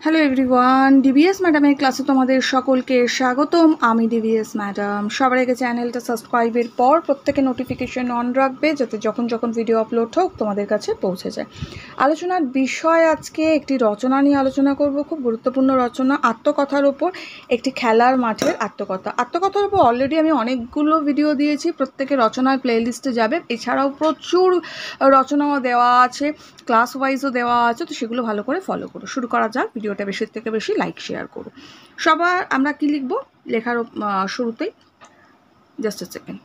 Hello everyone, DVS ম্যাডামের ক্লাসে তোমাদের সকলকে স্বাগতম। আমি ডিভিএস ম্যাডাম। সবার আগে চ্যানেলটা সাবস্ক্রাইবের পর প্রত্যেকে নোটিফিকেশন অন রাখবে, যাতে যখন ভিডিও আপলোড হোক তোমাদের কাছে পৌঁছে যায়। আলোচনার বিষয় আজকে একটি রচনা নিয়ে আলোচনা করব, খুব গুরুত্বপূর্ণ রচনা, আত্মকথার ওপর। একটি খেলার মাঠের আত্মকথার ওপর অলরেডি আমি অনেকগুলো ভিডিও দিয়েছি, প্রত্যেকে রচনার প্লেলিস্টে যাবে। এছাড়াও প্রচুর রচনাও দেওয়া আছে, ক্লাস ওয়াইজও দেওয়া আছে, তো সেগুলো ভালো করে ফলো করো। শুরু করা যাক, ভিডিওটা বেশি থেকে বেশি লাইক শেয়ার করো। সবার আমরা কি লিখব লেখার শুরুতেই? জাস্ট আ সেকেন্ড।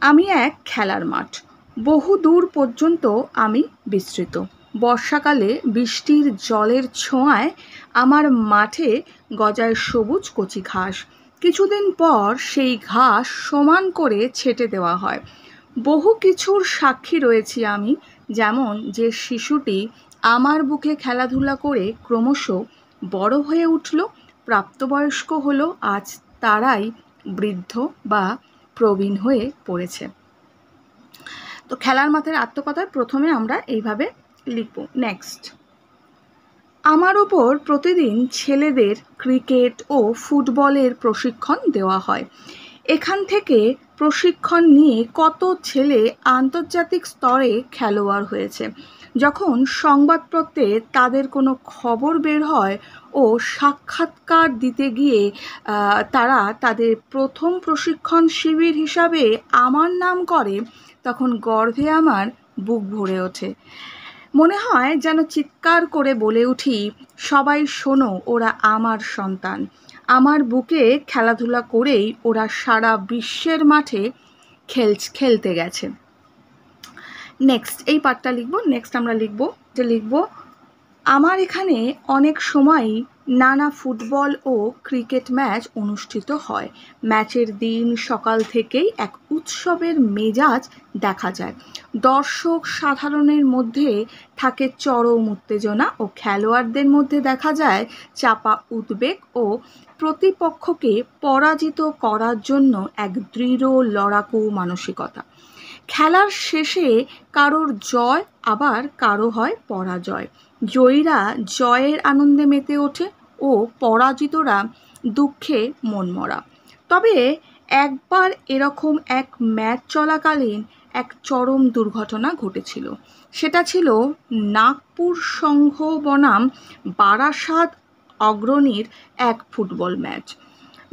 আমি এক খেলার মাঠ, বহু দূর পর্যন্ত আমি বিস্তৃত। বর্ষাকালে বৃষ্টির জলের ছোঁয়ায় আমার মাঠে গজায় সবুজ কচি ঘাস। কিছুদিন পর সেই ঘাস সমান করে ছেটে দেওয়া হয়। বহু কিছুর সাক্ষী রয়েছি আমি, যেমন যে শিশুটি আমার বুকে খেলাধুলা করে ক্রমশ বড় হয়ে উঠল, প্রাপ্তবয়স্ক হলো, আজ তারাই বৃদ্ধ বা প্রবীণ হয়ে পড়েছে। তো খেলার মাঠের আত্মকথায় প্রথমে আমরা এইভাবে লিখব। নেক্সট, আমার ওপর প্রতিদিন ছেলেদের ক্রিকেট ও ফুটবলের প্রশিক্ষণ দেওয়া হয়। এখান থেকে প্রশিক্ষণ নিয়ে কত ছেলে আন্তর্জাতিক স্তরে খেলোয়াড় হয়েছে। যখন সংবাদপত্রে তাদের কোনো খবর বের হয় ও সাক্ষাৎকার দিতে গিয়ে তারা তাদের প্রথম প্রশিক্ষণ শিবির হিসাবে আমার নাম করে, তখন গর্বে আমার বুক ভরে ওঠে। মনে হয় যেন চিৎকার করে বলে উঠি, সবাই শোনো, ওরা আমার সন্তান। আমার বুকে খেলাধুলা করেই ওরা সারা বিশ্বের মাঠে খেলতে গেছে। নেক্সট, এই পার্টটা লিখব। নেক্সট আমরা লিখব আমার এখানে অনেক সময়ই নানা ফুটবল ও ক্রিকেট ম্যাচ অনুষ্ঠিত হয়। ম্যাচের দিন সকাল থেকেই এক উৎসবের মেজাজ দেখা যায়। দর্শক সাধারণের মধ্যে থাকে চরম উত্তেজনা ও খেলোয়াড়দের মধ্যে দেখা যায় চাপা উদ্বেগ ও প্রতিপক্ষকে পরাজিত করার জন্য এক দৃঢ় লড়াকু মানসিকতা। খেলার শেষে কারোর জয়, আবার কারো হয় পরাজয়। জয়ীরা জয়ের আনন্দে মেতে ওঠে ও পরাজিতরা দুঃখে মনমরা। তবে একবার এরকম এক ম্যাচ চলাকালীন এক চরম দুর্ঘটনা ঘটেছিল। সেটা ছিল নাগপুর সংঘ বনাম বারাসাত অগ্রণীর এক ফুটবল ম্যাচ।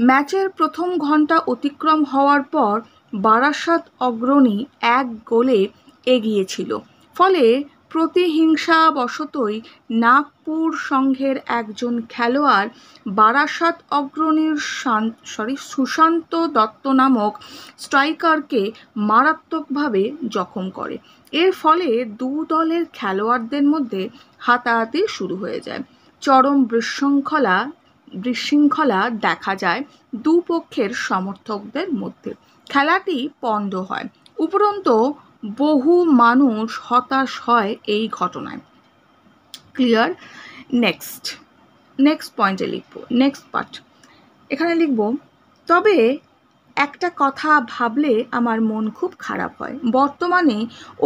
ম্যাচের প্রথম ঘন্টা অতিক্রম হওয়ার পর বারাসাত অগ্রণী 1 গোলে এগিয়ে ছিল। ফলে প্রতিহিংসাবশতই নাগপুর সংঘের একজন খেলোয়াড় বারাসাত অগ্রণীর সুশান্ত দত্ত নামক স্ট্রাইকারকে মারাত্মকভাবে জখম করে। এর ফলে দু দলের খেলোয়াড়দের মধ্যে হাতাহাতি শুরু হয়ে যায়। চরম বিশৃঙ্খলা দেখা যায় দুপক্ষের সমর্থকদের মধ্যে। খেলাটি পণ্ড হয়। উপরন্তু বহু মানুষ হতাশ হয় এই ঘটনায়। ক্লিয়ার? নেক্সট পয়েন্টে লিখব। নেক্সট পার্ট এখানে লিখব, তবে একটা কথা ভাবলে আমার মন খুব খারাপ হয়। বর্তমানে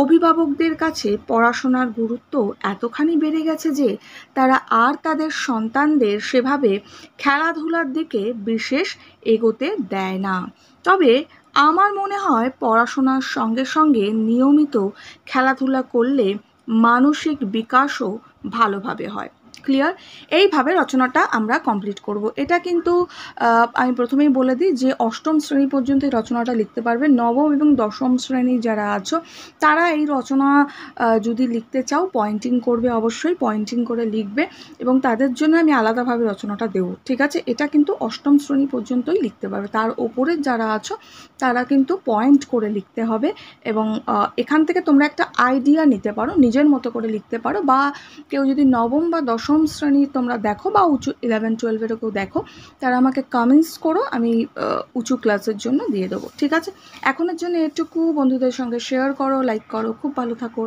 অভিভাবকদের কাছে পড়াশোনার গুরুত্ব এতখানি বেড়ে গেছে যে তারা আর তাদের সন্তানদের সেভাবে খেলাধুলার দিকে বিশেষ এগোতে দেয় না। তবে আমার মনে হয় পড়াশোনার সঙ্গে সঙ্গে নিয়মিত খেলাধুলা করলে মানসিক বিকাশও ভালোভাবে হয়। ক্লিয়ার? এইভাবে রচনাটা আমরা কমপ্লিট করব। এটা কিন্তু আমি প্রথমেই বলে দিই যে 8ম শ্রেণী পর্যন্ত এই রচনাটা লিখতে পারবে। নবম এবং 10ম শ্রেণী যারা আছো তারা এই রচনা যদি লিখতে চাও পয়েন্টিং করবে, অবশ্যই পয়েন্টিং করে লিখবে, এবং তাদের জন্য আমি আলাদাভাবে রচনাটা দেবো। ঠিক আছে? এটা কিন্তু 8ম শ্রেণী পর্যন্তই লিখতে পারবে। তার ওপরের যারা আছো তারা কিন্তু পয়েন্ট করে লিখতে হবে, এবং এখান থেকে তোমরা একটা আইডিয়া নিতে পারো, নিজের মতো করে লিখতে পারো। বা কেউ যদি 9ম বা 10ম শ্রেণী তোমরা দেখো, বা উঁচু 11-12-এরও কেউ দেখো, তারা আমাকে কমেন্টস করো, আমি উঁচু ক্লাসের জন্য দিয়ে দেবো। ঠিক আছে? এখনের জন্য এটুকু। বন্ধুদের সঙ্গে শেয়ার করো, লাইক করো। খুব ভালো থাকো।